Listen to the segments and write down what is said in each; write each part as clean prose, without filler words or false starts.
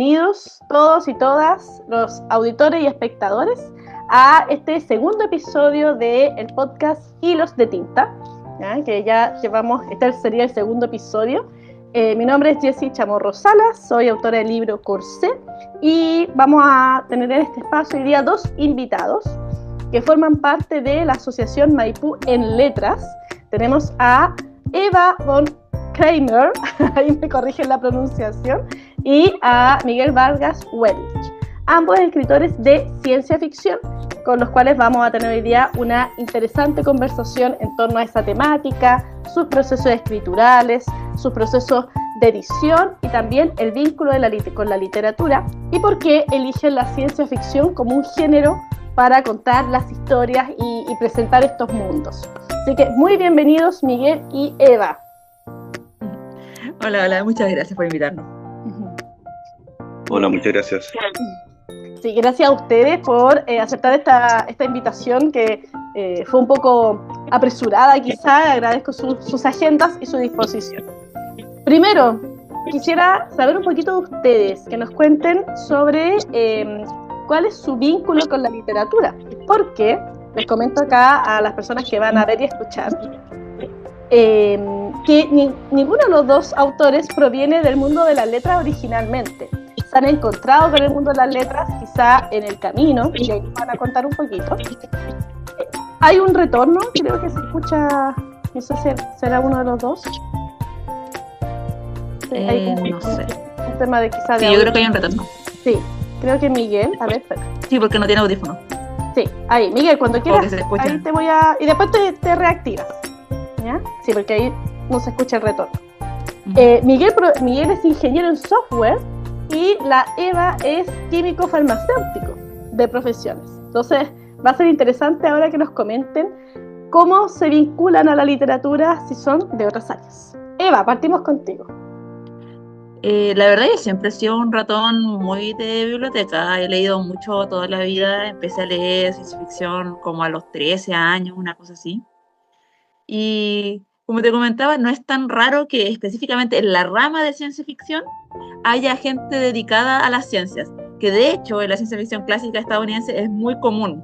bienvenidos todos y todas los auditores y espectadores a este segundo episodio del podcast Hilos de Tinta, ¿ya? Que ya llevamos, este sería el segundo episodio. Mi nombre es Jessie Chamorro Salas, soy autora del libro Corsé y vamos a tener en este espacio hoy día dos invitados que forman parte de la Asociación Maipú en Letras. Tenemos a Eva von Kramer, ahí me corrigen la pronunciación, y a Miguel Vargas Welch, ambos escritores de ciencia ficción, con los cuales vamos a tener hoy día una interesante conversación en torno a esa temática, sus procesos escriturales, sus procesos de edición y también el vínculo con la literatura y por qué eligen la ciencia ficción como un género para contar las historias y presentar estos mundos. Así que muy bienvenidos Miguel y Eva. Hola, muchas gracias por invitarnos. Hola, muchas gracias. Sí, gracias a ustedes por aceptar esta invitación que fue un poco apresurada quizá. Agradezco sus agendas y su disposición. Primero, quisiera saber un poquito de ustedes, que nos cuenten sobre cuál es su vínculo con la literatura. Porque, les comento acá a las personas que van a ver y escuchar, que ninguno de los dos autores proviene del mundo de las letras originalmente. Se han encontrado con el mundo de las letras quizá en el camino, y ahí van a contar un poquito. Hay un retorno, creo que se escucha, no sé si será uno de los dos. No sé. Un tema de quizá de sí, yo creo que hay un retorno. Sí, creo que Miguel, a ver, espera. Sí, porque no tiene audífono. Sí, ahí, Miguel, cuando quieras, ahí te voy a... Y después te reactivas, ¿ya? Sí, porque ahí no se escucha el retorno. Miguel es ingeniero en software y la Eva es químico farmacéutico de profesiones. Entonces, va a ser interesante ahora que nos comenten cómo se vinculan a la literatura si son de otras áreas. Eva, partimos contigo. La verdad, yo siempre he sido un ratón muy de biblioteca. He leído mucho toda la vida. Empecé a leer ciencia ficción como a los 13 años, una cosa así. Y como te comentaba, no es tan raro que específicamente en la rama de ciencia ficción haya gente dedicada a las ciencias, que de hecho en la ciencia ficción clásica estadounidense es muy común,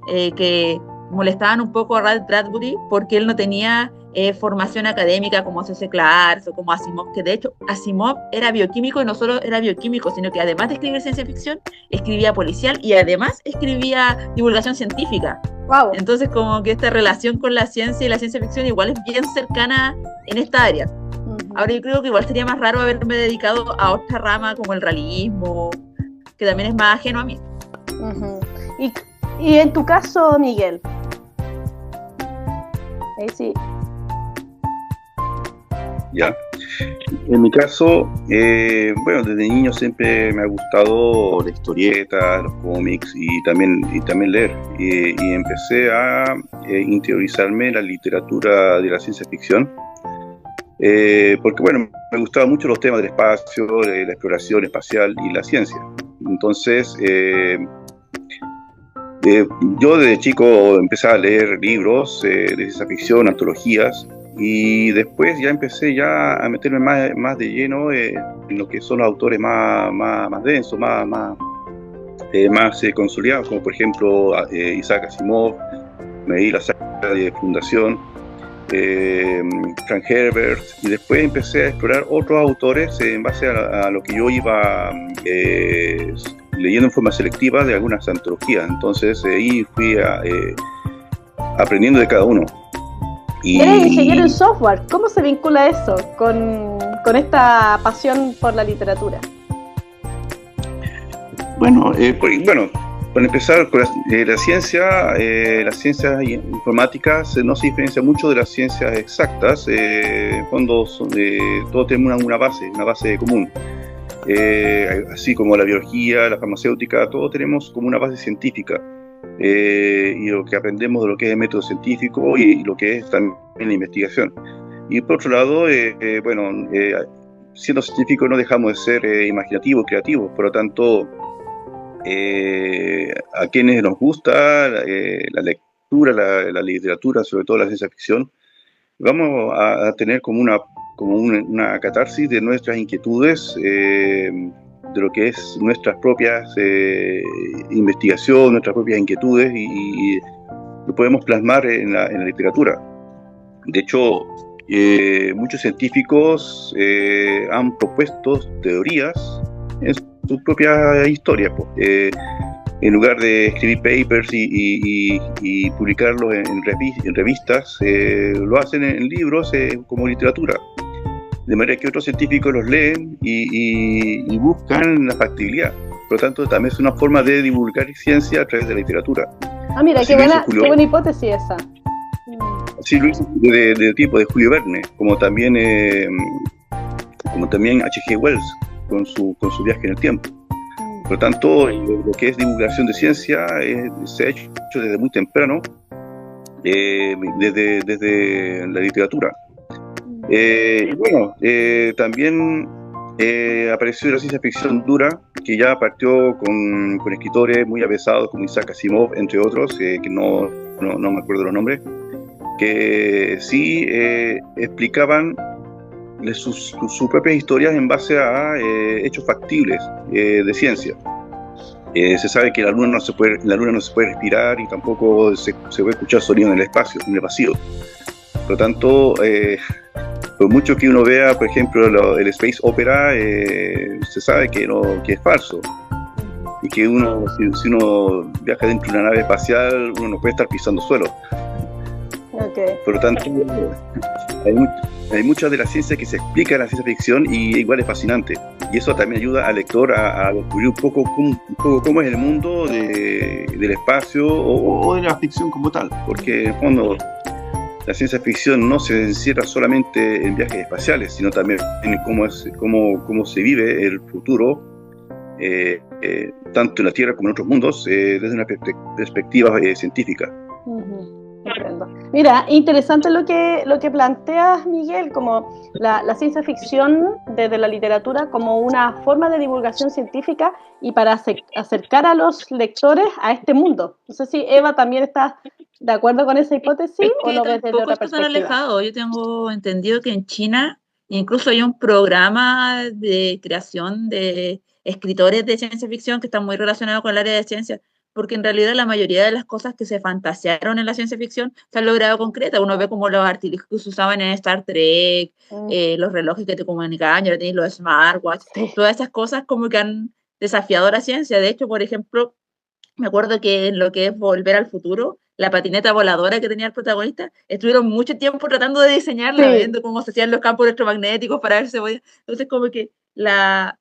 que molestaban un poco a Ray Bradbury porque él no tenía formación académica como C.C. Clarke o como Asimov, que de hecho Asimov era bioquímico y no solo era bioquímico, sino que además de escribir ciencia ficción, escribía policial y además escribía divulgación científica. Wow. Entonces como que esta relación con la ciencia y la ciencia ficción igual es bien cercana en esta área. Ahora yo creo que igual sería más raro haberme dedicado a otra rama como el realismo, que también es más ajeno a mí. Y en tu caso, Miguel. Ahí sí. Ya. En mi caso, bueno, desde niño siempre me ha gustado la historieta, los cómics y también leer. Y empecé a interiorizarme en la literatura de la ciencia ficción. Porque bueno, me gustaban mucho los temas del espacio, la exploración espacial y la ciencia. Entonces, yo desde chico empecé a leer libros de ciencia ficción, antologías, y después ya empecé a meterme más de lleno en lo que son los autores más densos, más consolidados, como por ejemplo Isaac Asimov, me di la saga de Fundación, Frank Herbert, y después empecé a explorar otros autores en base a lo que yo iba leyendo en forma selectiva de algunas antologías. Entonces ahí fui aprendiendo de cada uno. Eres ingeniero en software, ¿cómo se vincula eso con esta pasión por la literatura? Bueno, para empezar, con las ciencias informáticas no se diferencia mucho de las ciencias exactas. En fondo, todos tenemos una base común. Así como la biología, la farmacéutica, todos tenemos como una base científica. Y lo que aprendemos de lo que es el método científico y lo que es también la investigación. Y por otro lado, siendo científicos no dejamos de ser imaginativos, creativos, por lo tanto, a quienes nos gusta la lectura, la literatura, sobre todo la ciencia ficción, vamos a tener como una catarsis de nuestras inquietudes de lo que es nuestras propias investigaciones, nuestras propias inquietudes y lo podemos plasmar en la literatura. De hecho, muchos científicos han propuesto teorías en sus propias historias. En lugar de escribir papers y publicarlos en revistas, lo hacen en libros como literatura. De manera que otros científicos los leen y buscan la factibilidad. Por lo tanto, también es una forma de divulgar ciencia a través de la literatura. Ah, mira, qué buena hipótesis esa. Así lo hizo de tipo de Julio Verne, como también H.G. Wells con su viaje en el tiempo. Por lo tanto, lo que es divulgación de ciencia se ha hecho desde muy temprano, desde la literatura. También apareció la ciencia ficción dura, que ya partió con escritores muy avesados como Isaac Asimov, entre otros, que no me acuerdo los nombres, que sí explicaban sus propias historias en base a hechos factibles de ciencia. Se sabe que la luna no se puede respirar y tampoco se puede escuchar sonido en el espacio, en el vacío. Por lo tanto, por mucho que uno vea, por ejemplo, el Space Opera, se sabe que es falso. Y que si uno viaja dentro de una nave espacial, uno no puede estar pisando suelo. Okay. Por lo tanto, hay muchas de la ciencia que se explica en la ciencia ficción y igual es fascinante. Y eso también ayuda al lector a descubrir un poco cómo es el mundo del espacio o de la ficción como tal. Porque en el fondo la ciencia ficción no se encierra solamente en viajes espaciales, sino también en cómo se vive el futuro, tanto en la Tierra como en otros mundos, desde una perspectiva científica. Entiendo. Mira, interesante lo que planteas, Miguel, como la ciencia ficción desde la literatura como una forma de divulgación científica y para acercar a los lectores a este mundo. No sé si Eva también está de acuerdo con esa hipótesis o lo ves desde otra perspectiva. Tan alejado. Yo tengo entendido que en China incluso hay un programa de creación de escritores de ciencia ficción que está muy relacionado con el área de ciencia, porque en realidad la mayoría de las cosas que se fantasearon en la ciencia ficción se han logrado concretas. Uno ve como los artilugios que se usaban en Star Trek, los relojes que te comunicaban, ya tenéis los smartwatch, todas esas cosas como que han desafiado la ciencia. De hecho, por ejemplo, me acuerdo que en lo que es Volver al Futuro, la patineta voladora que tenía el protagonista, estuvieron mucho tiempo tratando de diseñarla, viendo cómo se hacían los campos electromagnéticos para ver si se podía. Entonces, como que la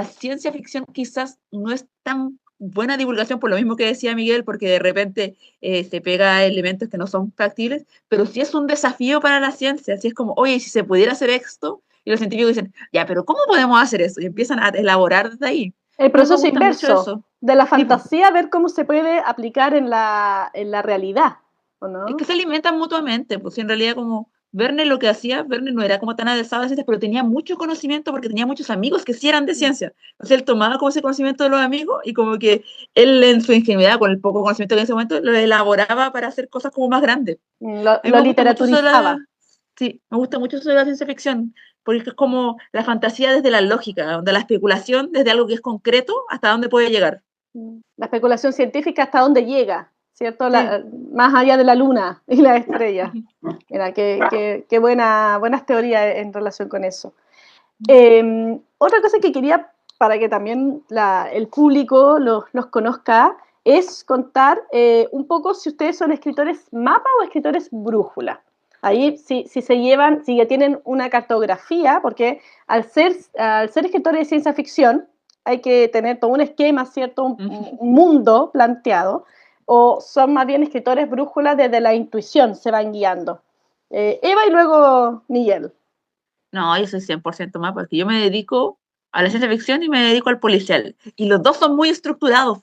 ciencia ficción quizás no es tan buena divulgación, por lo mismo que decía Miguel, porque de repente se pega elementos que no son factibles, pero sí es un desafío para la ciencia. Así es como, oye, si se pudiera hacer esto, y los científicos dicen, ya, pero ¿cómo podemos hacer eso? Y empiezan a elaborar desde ahí. El proceso inverso de la fantasía, ver cómo se puede aplicar en la realidad, ¿o no? Es que se alimentan mutuamente, pues en realidad como Verne lo que hacía, Verne no era como tan adversado de ciencias, pero tenía mucho conocimiento porque tenía muchos amigos que sí eran de ciencia. Entonces él tomaba como ese conocimiento de los amigos y como que él en su ingenuidad, con el poco conocimiento que en ese momento, lo elaboraba para hacer cosas como más grandes. Lo literaturizaba. Sí, me gusta mucho eso de la ciencia ficción, porque es como la fantasía desde la lógica, donde la especulación desde algo que es concreto hasta dónde puede llegar. La especulación científica hasta dónde llega, ¿cierto? Más allá de la luna y las estrellas. Mira, qué buenas teorías en relación con eso. Otra cosa que quería, para que también el público los conozca, es contar un poco si ustedes son escritores mapa o escritores brújula. Ahí si ya tienen una cartografía, porque al ser escritores de ciencia ficción hay que tener todo un esquema, ¿cierto? Un mundo planteado, o son más bien escritores brújulas desde la intuición, se van guiando. Eva y luego Miguel. No, yo soy 100% mapa, porque yo me dedico a la ciencia ficción y me dedico al policial. Y los dos son muy estructurados.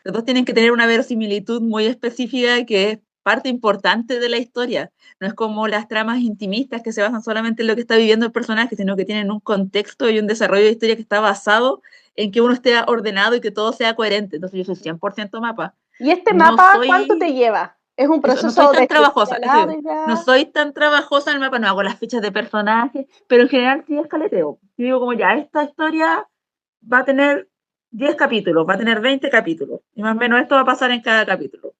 Los dos tienen que tener una verosimilitud muy específica que es parte importante de la historia. No es como las tramas intimistas que se basan solamente en lo que está viviendo el personaje, sino que tienen un contexto y un desarrollo de historia que está basado en que uno esté ordenado y que todo sea coherente. Entonces yo soy 100% mapa. ¿Y este mapa cuánto te lleva? Es un proceso no soy tan trabajosa. No soy tan trabajosa en el mapa, no hago las fichas de personajes, pero en general sí es caleteo. Yo digo como ya, esta historia va a tener 10 capítulos, va a tener 20 capítulos, y más o menos esto va a pasar en cada capítulo.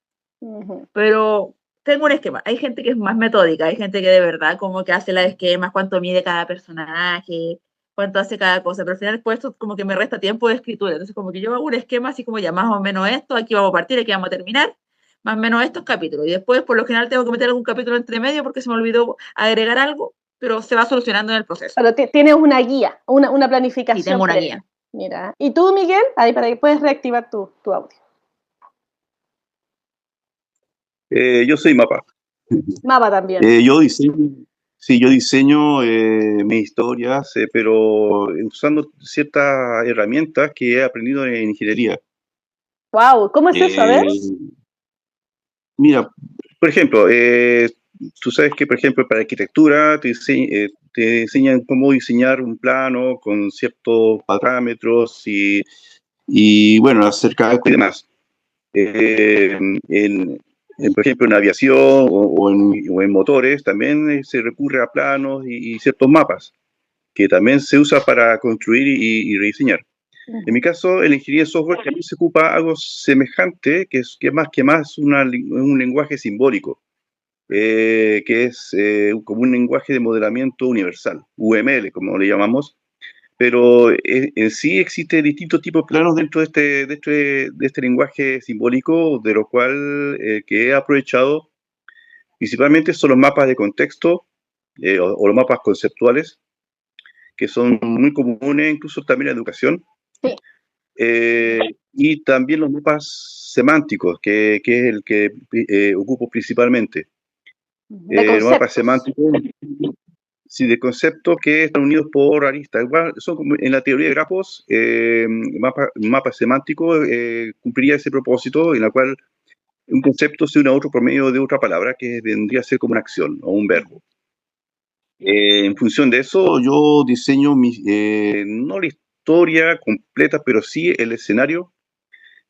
Pero tengo un esquema. Hay gente que es más metódica, hay gente que de verdad como que hace los esquemas, cuánto mide cada personaje, cuánto hace cada cosa, pero al final después esto como que me resta tiempo de escritura. Entonces como que yo hago un esquema así como ya más o menos esto, aquí vamos a partir, aquí vamos a terminar, más o menos estos capítulos. Y después por lo general tengo que meter algún capítulo entre medio porque se me olvidó agregar algo, pero se va solucionando en el proceso. Pero tienes una guía, una planificación. Sí, tengo una previa. guía. Mira. ¿Y tú, Miguel? Ahí para que puedes reactivar tu audio. Yo soy mapa. Mapa también. Yo diseño mis historias, pero usando ciertas herramientas que he aprendido en ingeniería. Wow, ¿cómo es eso? A ver. Mira, por ejemplo, tú sabes que, por ejemplo, para arquitectura te enseñan cómo diseñar un plano con ciertos parámetros y bueno, hacer cálculos y demás. Por ejemplo, en aviación o en motores también se recurre a planos y ciertos mapas que también se usa para construir y rediseñar. En mi caso, en la ingeniería de software también se ocupa algo semejante, que es más un lenguaje simbólico, que es como un lenguaje de modelamiento universal, UML, como le llamamos, pero en sí existen distintos tipos de planos dentro de este lenguaje simbólico, de lo cual que he aprovechado principalmente son los mapas de contexto o los mapas conceptuales, que son muy comunes incluso también en la educación. Sí. Y también los mapas semánticos, que es el que ocupo principalmente. Los mapas semánticos, sí, de conceptos que están unidos por aristas. Igual, son como en la teoría de grafos, mapa semántico cumpliría ese propósito en la cual un concepto se une a otro por medio de otra palabra que vendría a ser como una acción o un verbo. En función de eso, yo diseño no la historia completa, pero sí el escenario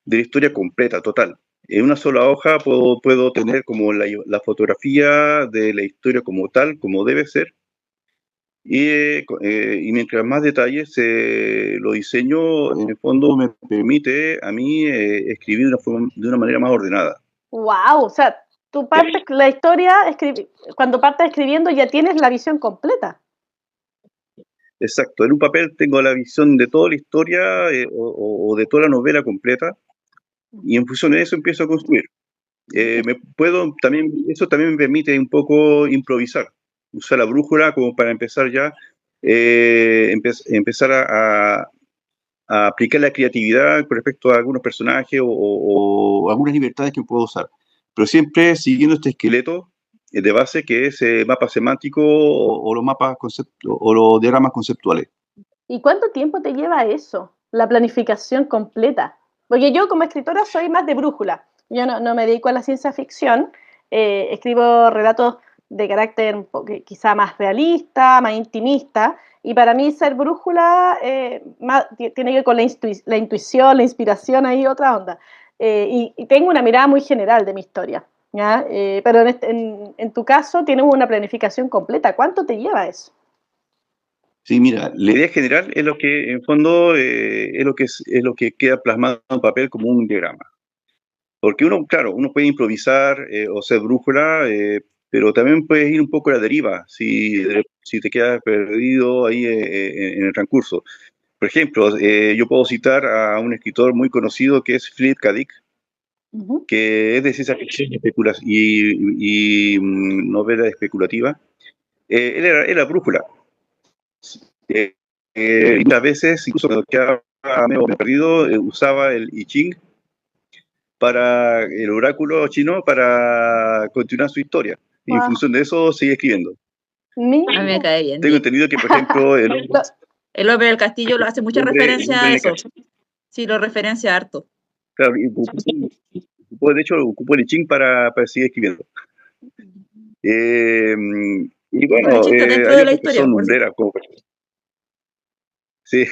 de la historia completa, total. En una sola hoja puedo tener como la fotografía de la historia como tal, como debe ser, y mientras más detalles lo diseño, en el fondo me permite a mí escribir de una manera más ordenada. Wow, o sea, tú partes la historia, cuando partes escribiendo ya tienes la visión completa. Exacto, en un papel tengo la visión de toda la historia o de toda la novela completa, y en función de eso empiezo a construir. Eso también me permite un poco improvisar, usar la brújula como para empezar ya, empezar a aplicar la creatividad con respecto a algunos personajes o algunas libertades que puedo usar, pero siempre siguiendo este esqueleto de base que es mapa semántico o los mapas o los diagramas conceptuales. ¿Y cuánto tiempo te lleva eso, la planificación completa? Porque yo como escritora soy más de brújula. Yo no me dedico a la ciencia ficción, escribo relatos de carácter quizá más realista, más intimista, y para mí ser brújula tiene que ver con la intuición, la inspiración, ahí otra onda. Y tengo una mirada muy general de mi historia, ¿ya? Pero en tu caso tienes una planificación completa. ¿Cuánto te lleva eso? Sí, mira, la idea general es lo que, en fondo, es lo que queda plasmado en papel como un diagrama. Porque claro, uno puede improvisar o ser brújula, pero también puedes ir un poco a la deriva si te quedas perdido ahí en el transcurso. Por ejemplo, yo puedo citar a un escritor muy conocido que es Philip K. Dick, que es de ciencia ficción y novela especulativa. Él era brújula. Y muchas veces, incluso cuando quedaba medio perdido, usaba el I Ching para el oráculo chino para continuar su historia. Y en función de eso sigue escribiendo. A mí me cae bien. Tengo entendido que, por ejemplo, el hombre del castillo lo hace mucha referencia a eso. Sí, lo referencia harto. Claro, de hecho, ocupó el I Ching para seguir escribiendo. Y bueno, dentro de la historia, son lumbreras, sí,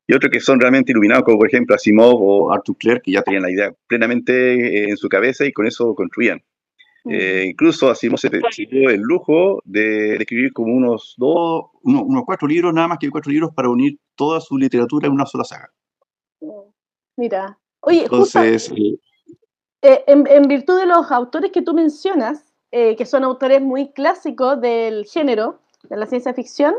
y otros que son realmente iluminados, como por ejemplo Asimov o Arthur Clarke, que ya tenían la idea plenamente en su cabeza y con eso construían. Incluso Asimov se dio el lujo de escribir como unos 4 libros, nada más que 4 libros para unir toda su literatura en una sola saga. Mira, oye, justo Entonces, en virtud de los autores que tú mencionas, que son autores muy clásicos del género, de la ciencia ficción,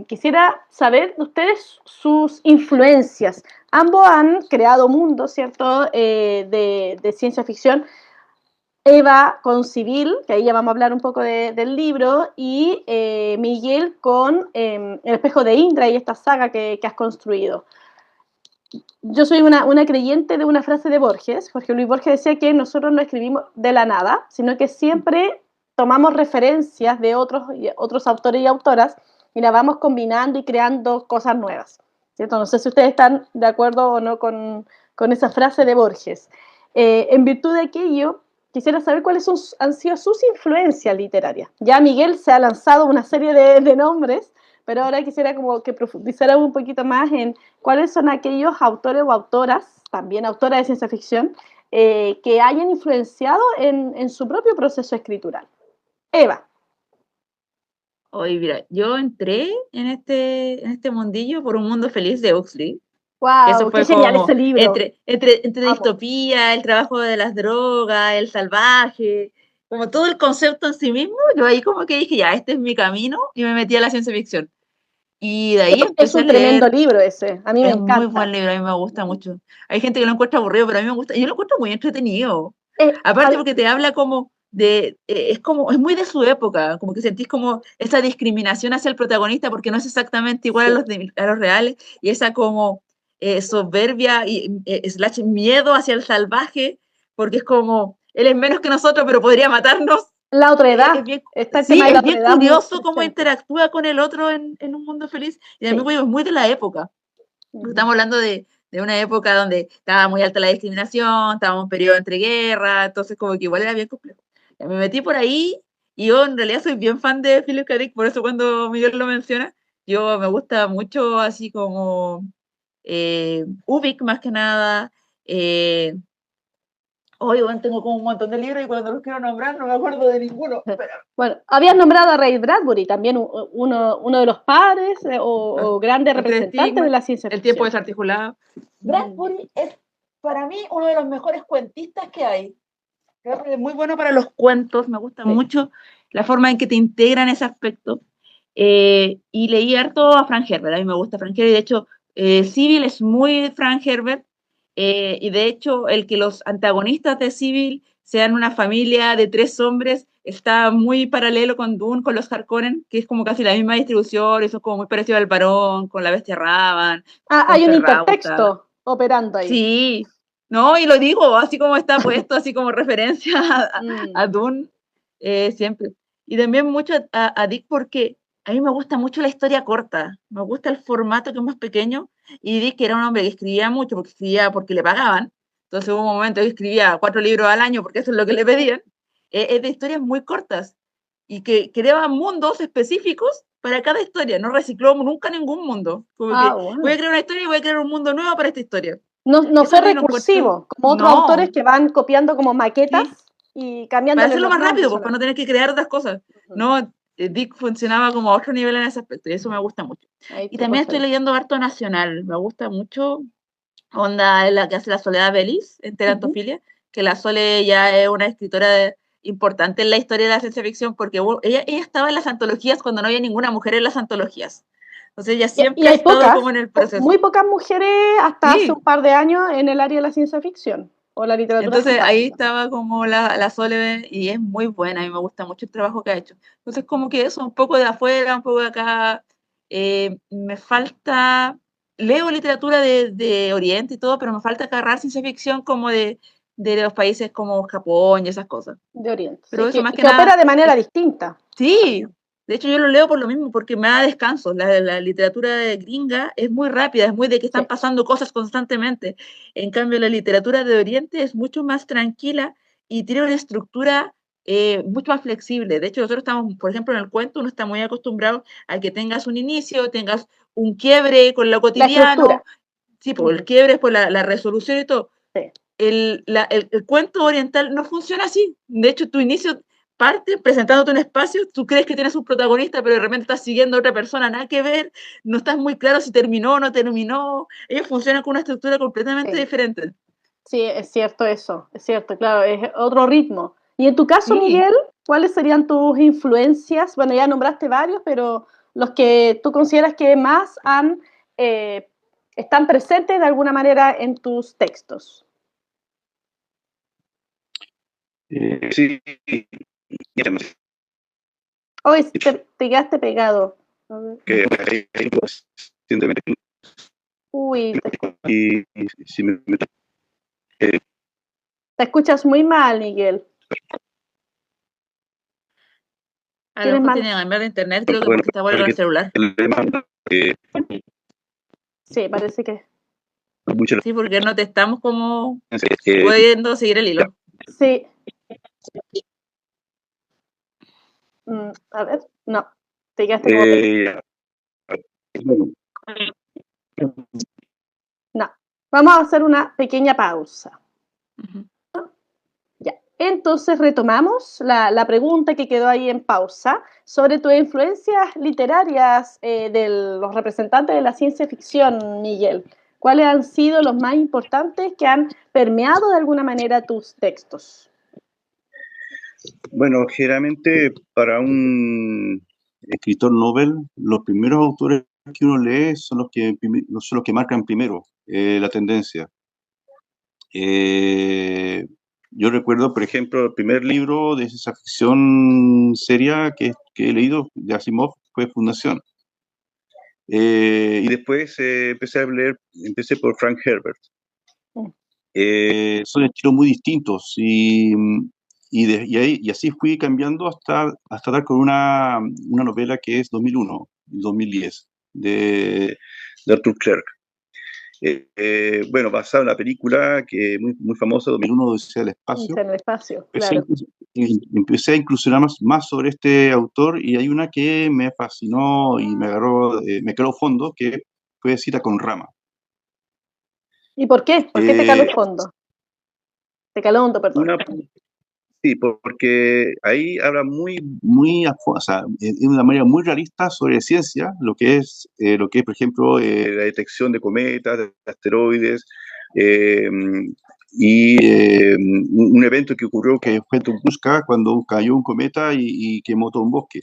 quisiera saber de ustedes sus influencias. Ambos han creado mundos, ¿cierto?, de ciencia ficción. Eva con Civil, que ahí ya vamos a hablar un poco del libro, y Miguel con El espejo de Indra y esta saga que has construido. Yo soy una creyente de una frase de Borges. Jorge Luis Borges decía que nosotros no escribimos de la nada, sino que siempre tomamos referencias de otros autores y autoras y la vamos combinando y creando cosas nuevas, ¿cierto? No sé si ustedes están de acuerdo o no con esa frase de Borges. En virtud de aquello, quisiera saber cuáles han sido sus influencias literarias. Ya Miguel se ha lanzado una serie de nombres, pero ahora quisiera como que profundizara un poquito más en cuáles son aquellos autores o autoras, también autoras de ciencia ficción, que hayan influenciado en su propio proceso escritural. Eva. Hoy, mira, yo entré en este mundillo por Un Mundo Feliz de Huxley. Eso ¡Wow! ¡Qué fue genial como ese libro! entre distopía, el trabajo de las drogas, el salvaje, como todo el concepto en sí mismo. Yo ahí como que dije, ya, este es mi camino, y me metí a la ciencia ficción. Y de ahí Es empecé a un tremendo leer. libro ese, a mí me Es muy buen encanta. libro, a mí me gusta mucho. Hay gente que lo encuentra aburrido, pero a mí me gusta. Yo lo encuentro muy entretenido. Eh, Aparte al- porque te habla como es muy de su época, como que sentís como esa discriminación hacia el protagonista porque no es exactamente igual sí. a los reales, y esa como soberbia y slash miedo hacia el salvaje, porque es como, él es menos que nosotros, pero podría matarnos. La otra edad, Es bien, está el sí, tema de la es otra bien edad muy curioso cómo presente. interactúa con el otro en Un Mundo Feliz, y Sí. además es muy de la época. Estamos hablando de una época donde estaba muy alta la discriminación, estábamos en un periodo entre guerras, entonces como que igual era bien complejo. Ya me metí por ahí, y yo en realidad soy bien fan de Philip K. Dick, por eso cuando Miguel lo menciona, yo me gusta mucho así como Ubik más que nada. Hoy bueno, tengo como un montón de libros y cuando los quiero nombrar no me acuerdo de ninguno. Pero... Bueno, habías nombrado a Ray Bradbury, también uno de los padres o grandes Entre representantes de estigmas, la ciencia el tiempo ficción. desarticulado. Bradbury es para mí uno de los mejores cuentistas que hay. Creo que es muy bueno para los cuentos, me gusta mucho la forma en que te integran ese aspecto. Y leí harto a Frank Herbert, a mí me gusta Frank Herbert, y de hecho, Civil es muy Frank Herbert, y de hecho, el que los antagonistas de Civil sean una familia de 3 hombres está muy paralelo con Dune, con los Harkonnen, que es como casi la misma distribución, eso es como muy parecido al Barón, con la Bestia Ravan, con Hay un Ferrauta. intertexto operando ahí. Sí, no, y lo digo así como está puesto, así como referencia a Dune, siempre. Y también mucho a Dick porque a mí me gusta mucho la historia corta, me gusta el formato que es más pequeño, y Dick era un hombre que escribía mucho, porque escribía porque le pagaban, entonces hubo un momento que escribía 4 libros al año porque eso es lo que le pedían, es de historias muy cortas, y que creaba mundos específicos para cada historia, no recicló nunca ningún mundo, como que voy a Bueno. crear una historia y voy a crear un mundo nuevo para esta historia. No Eso fue a mí lo encuentro, recursivo, como otros autores no, que van copiando como maquetas sí, y para cambiándole hacerlo los más rápido, nombres pues para no solamente. tener que crear otras cosas. No, Dick funcionaba como a otro nivel en ese aspecto, y eso me gusta mucho. Ahí Y tu también cosa estoy ahí. leyendo harto nacional, me gusta mucho, onda es la que hace la Soledad Belis en Terantofilia, que la Sole ya es una escritora importante en la historia de la ciencia ficción, porque ella estaba en las antologías cuando no había ninguna mujer en las antologías. Entonces ella Y siempre ha hay estado pocas, como en el muy proceso. pocas mujeres hasta hace Sí, un par de años en el área de la ciencia ficción o la literatura entonces ahí fantástica. estaba como la Sole, y es muy buena, a mí me gusta mucho el trabajo que ha hecho. Entonces como que eso, un poco de afuera, un poco de acá, me falta, leo literatura de Oriente y todo, pero me falta agarrar ciencia ficción como de los países como Japón y esas cosas. De Oriente, Pero sí, eso más que que opera nada, de manera distinta. sí, de hecho yo lo leo por lo mismo, porque me da descanso. La literatura gringa es muy rápida, es muy de que Sí. están pasando cosas constantemente. En cambio, la literatura de Oriente es mucho más tranquila y tiene una estructura mucho más flexible. De hecho, nosotros estamos, por ejemplo, en el cuento, uno está muy acostumbrado a que tengas un inicio, tengas un quiebre con lo La estructura. cotidiano, sí, pues el quiebre es por la resolución y todo. Sí. el cuento oriental no funciona así. De hecho, tu inicio parte presentándote un espacio, tú crees que tienes un protagonista, pero de repente estás siguiendo a otra persona, nada que ver, no estás muy claro si terminó o no terminó. Ellos funcionan con una estructura completamente Sí. diferente. Sí, es cierto eso, es cierto, claro, es otro ritmo. Y en tu caso, Sí. Miguel, ¿cuáles serían tus influencias? Bueno, ya nombraste varios, pero los que tú consideras que más están presentes de alguna manera en tus textos. Sí, Hoy te quedaste pegado. A ver. que recientemente Uy, y si me te escuchas muy mal, Miguel. A lo Tienes mejor mal. tienen que cambiar de internet, creo que bueno, porque está bueno con el celular. Sí, parece que. mucho Sí, porque no te estamos como eh, pudiendo seguir el hilo. Sí. A ver, no. Te quedaste como. Bueno, No. Vamos a hacer una pequeña pausa. Ujú. Ya. Entonces retomamos la pregunta que quedó ahí en pausa sobre tus influencias literarias de los representantes de la ciencia ficción, Miguel. ¿Cuáles han sido los más importantes que han permeado de alguna manera tus textos? bueno, generalmente para un escritor novel, los primeros autores que uno lee son los que marcan primero la tendencia. Yo recuerdo, por ejemplo, el primer libro de ciencia ficción seria que he leído de Asimov fue Fundación. Y después empecé por Frank Herbert. Son estilos muy distintos y así fui cambiando hasta dar con una novela que es 2001, 2010, de Arthur Clarke. Bueno, basada en la película que muy famosa, 2001, Odisea del Espacio. En el espacio, Empecé, claro. empecé a incursionar más sobre este autor y hay una que me fascinó y me quedó fondo, que fue Cita con Rama. ¿Y por qué? ¿Por qué te caló Eh, fondo? Te caló hondo, perdón. Sí, porque ahí habla o sea, de una manera muy realista sobre ciencia, lo que es, por ejemplo, la detección de cometas, de asteroides, eh, un evento que ocurrió que fue en Tunguska cuando cayó un cometa y quemó todo un bosque.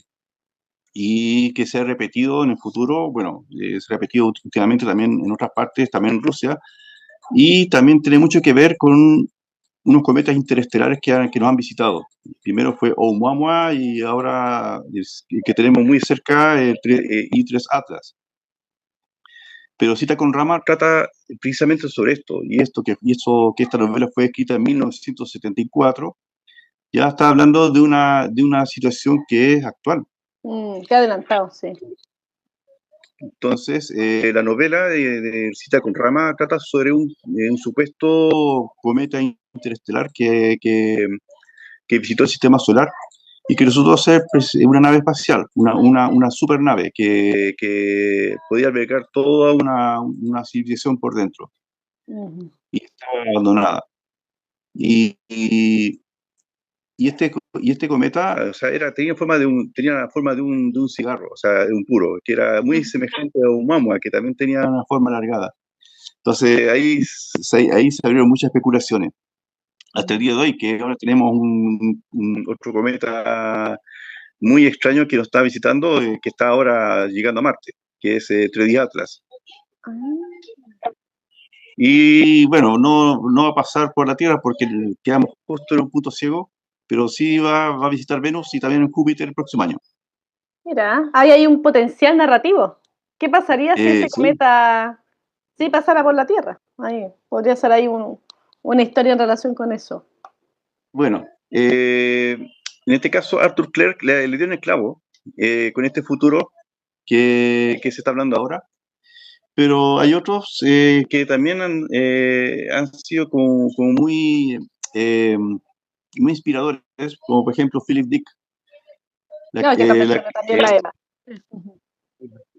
Y que se ha repetido en el futuro, bueno, se ha repetido últimamente también en otras partes, también en Rusia, y también tiene mucho que ver con unos cometas interestelares que nos han visitado. Primero fue Oumuamua y ahora que tenemos muy cerca el I-3 Atlas. Pero Cita con Rama trata precisamente sobre esto, y que esta novela fue escrita en 1974, ya está hablando de una situación que es actual. Qué adelantado, sí. Entonces, la novela de Cita con Rama trata sobre un supuesto cometa interestelar que visitó el sistema solar y que resultó ser una nave espacial, una supernave que podía albergar toda una civilización por dentro y estaba abandonada. Y, y, y este cometa, o sea, tenía la forma de un cigarro, o sea, de un puro, que era muy semejante a un mamua, que también tenía una forma alargada. Entonces ahí se abrieron muchas especulaciones. Hasta el día de hoy, que ahora tenemos otro cometa muy extraño que nos está visitando, que está ahora llegando a Marte, que es 3D Atlas. Y bueno, no va a pasar por la Tierra porque quedamos justo en un punto ciego, pero sí va a visitar Venus y también Júpiter el próximo año. Mira, ahí hay un potencial narrativo. ¿Qué pasaría si ese Sí. cometa sí pasara por la Tierra? Ahí, podría ser ahí una historia en relación con eso. Bueno, en este caso Arthur Clarke le dio en el clavo con este futuro que se está hablando ahora, pero hay otros que también han sido como muy inspiradores, como por ejemplo Philip Dick. No, que lo menciona también la Eva.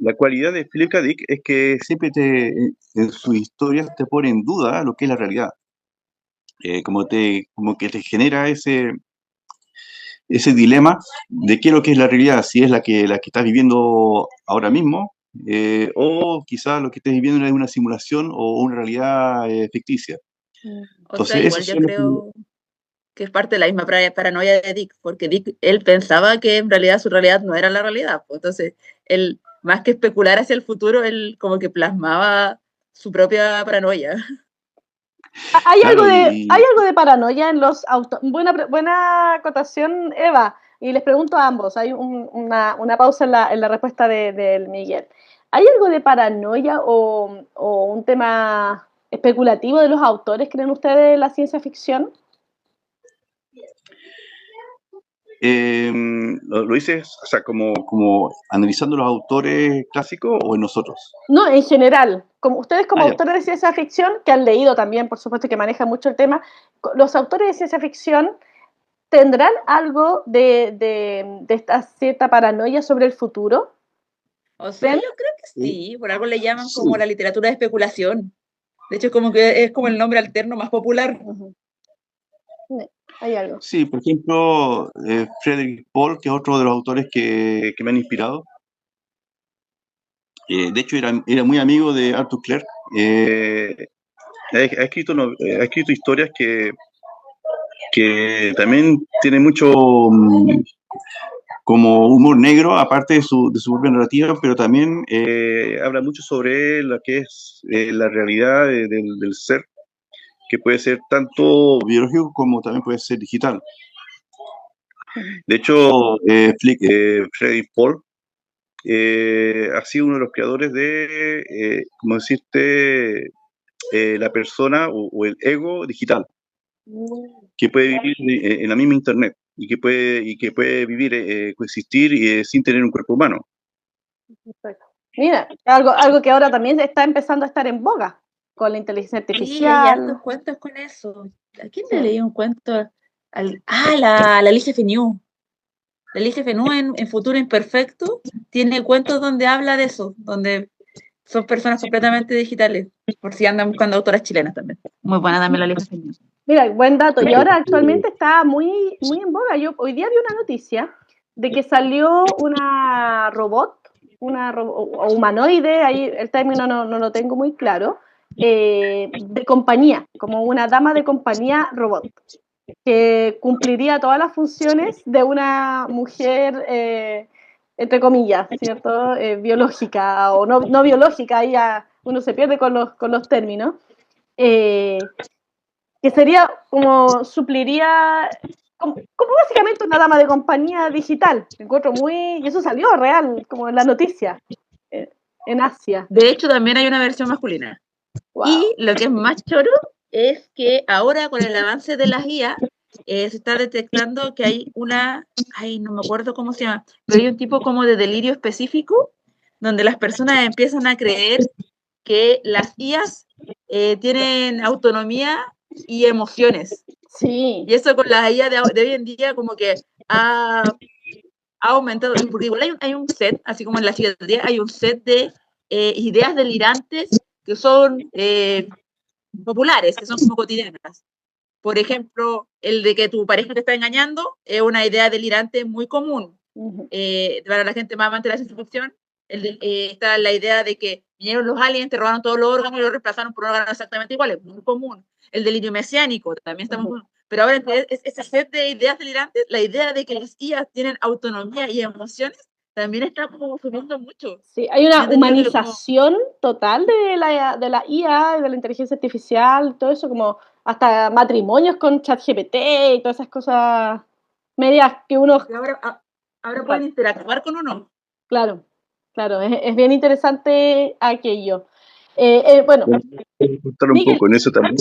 La cualidad de Philip K. Dick es que siempre en sus historias te pone en duda lo que es la realidad. como que te genera ese dilema de qué es lo que es la realidad, si es la que estás viviendo ahora mismo, o quizás lo que estés viviendo es una simulación o una realidad ficticia. O sea, Entonces, igual esos yo son los creo que es parte de la misma paranoia de Dick, porque Dick, él pensaba que en realidad su realidad no era la realidad, pues. Entonces, él, más que especular hacia el futuro, él como que plasmaba su propia paranoia. claro, Hay algo de paranoia en los autos. Buena acotación, Eva. Y les pregunto a ambos. Hay una pausa en la respuesta del Miguel. ¿Hay algo de paranoia o un tema especulativo de los autores, creen ustedes, en la ciencia ficción? ¿lo dices, o sea, como analizando los autores clásicos o en nosotros? No, en general, como ustedes como Ah, ya. autores de ciencia ficción, que han leído también, por supuesto, que manejan mucho el tema, los autores de ciencia ficción tendrán algo de esta cierta paranoia sobre el futuro. O sea, ¿Ven? yo creo que sí, por algo le llaman como Sí. la literatura de especulación. De hecho, como que es como el nombre alterno más popular. Uh -huh. Hay algo. Sí, por ejemplo, Frederick Paul, que es otro de los autores que me han inspirado. De hecho, era muy amigo de Arthur Clarke. Ha escrito historias que también tienen mucho como humor negro, aparte de su propia narrativa, pero también habla mucho sobre lo que es la realidad del ser, que puede ser tanto biológico como también puede ser digital. De hecho, Frederick Paul ha sido uno de los creadores de, como decirte, la persona o el ego digital, que puede vivir en la misma internet y que puede vivir, coexistir sin tener un cuerpo humano. Perfecto. Mira, algo que ahora también está empezando a estar en boga con la inteligencia Sí, hay artificial. hartos cuentos con eso. ¿A quién Sí. le leí un cuento? La Alicia Fenú. La Alicia Fenú en Futuro Imperfecto tiene cuentos donde habla de eso, donde son personas completamente digitales, por si andan buscando autoras chilenas también. Muy buena también la Alicia Fenú. Mira, buen dato. Y ahora actualmente está muy en boga. Yo hoy día vi una noticia de que salió una robot, o humanoide, ahí el término no lo tengo muy claro, de compañía, como una dama de compañía robot, que cumpliría todas las funciones de una mujer, entre comillas, ¿cierto? Biológica o no biológica, ahí ya uno se pierde con los términos. Eh, que sería como supliría, como básicamente una dama de compañía digital. Me encuentro y eso salió real, como en la noticia, eh, en Asia. De hecho, también hay una versión masculina. Wow. Y lo que es más choro es que ahora con el avance de las IA se está detectando que hay no me acuerdo cómo se llama, pero hay un tipo como de delirio específico donde las personas empiezan a creer que las IAs tienen autonomía y emociones. Sí. Y eso con las IA de hoy en día como que ha aumentado, porque igual hay un set, así como en la psiquiatría, hay un set de ideas delirantes que son populares, que son como cotidianas. Por ejemplo, el de que tu pareja te está engañando es una idea delirante muy común. Uh-huh. Para la gente más amante de la ciencia ficción, está la idea de que vinieron los aliens, te robaron todos los órganos y los reemplazaron por órganos exactamente iguales, muy común. El delirio mesiánico también está muy común. Pero ahora, entre ese set de ideas delirantes, la idea de que las IAs tienen autonomía y emociones también está como subiendo mucho. Sí, hay una Yo he tenido que como humanización total de la IA, de la inteligencia artificial, todo eso, como hasta matrimonios con ChatGPT y todas esas cosas medias que uno... ahora pueden interactuar con uno. Claro, claro, es bien interesante aquello. Bueno, Contar un Miguel, poco en eso también.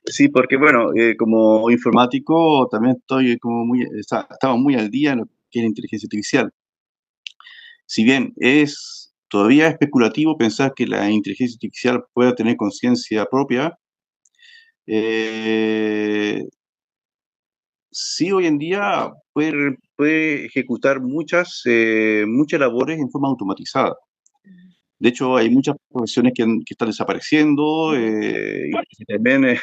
Sí, porque bueno, como informático también estaba muy al día en lo que es la inteligencia artificial. Si bien es todavía especulativo pensar que la inteligencia artificial pueda tener conciencia propia, eh, sí hoy en día puede ejecutar muchas labores en forma automatizada. De hecho, hay muchas profesiones que están desapareciendo. Y también,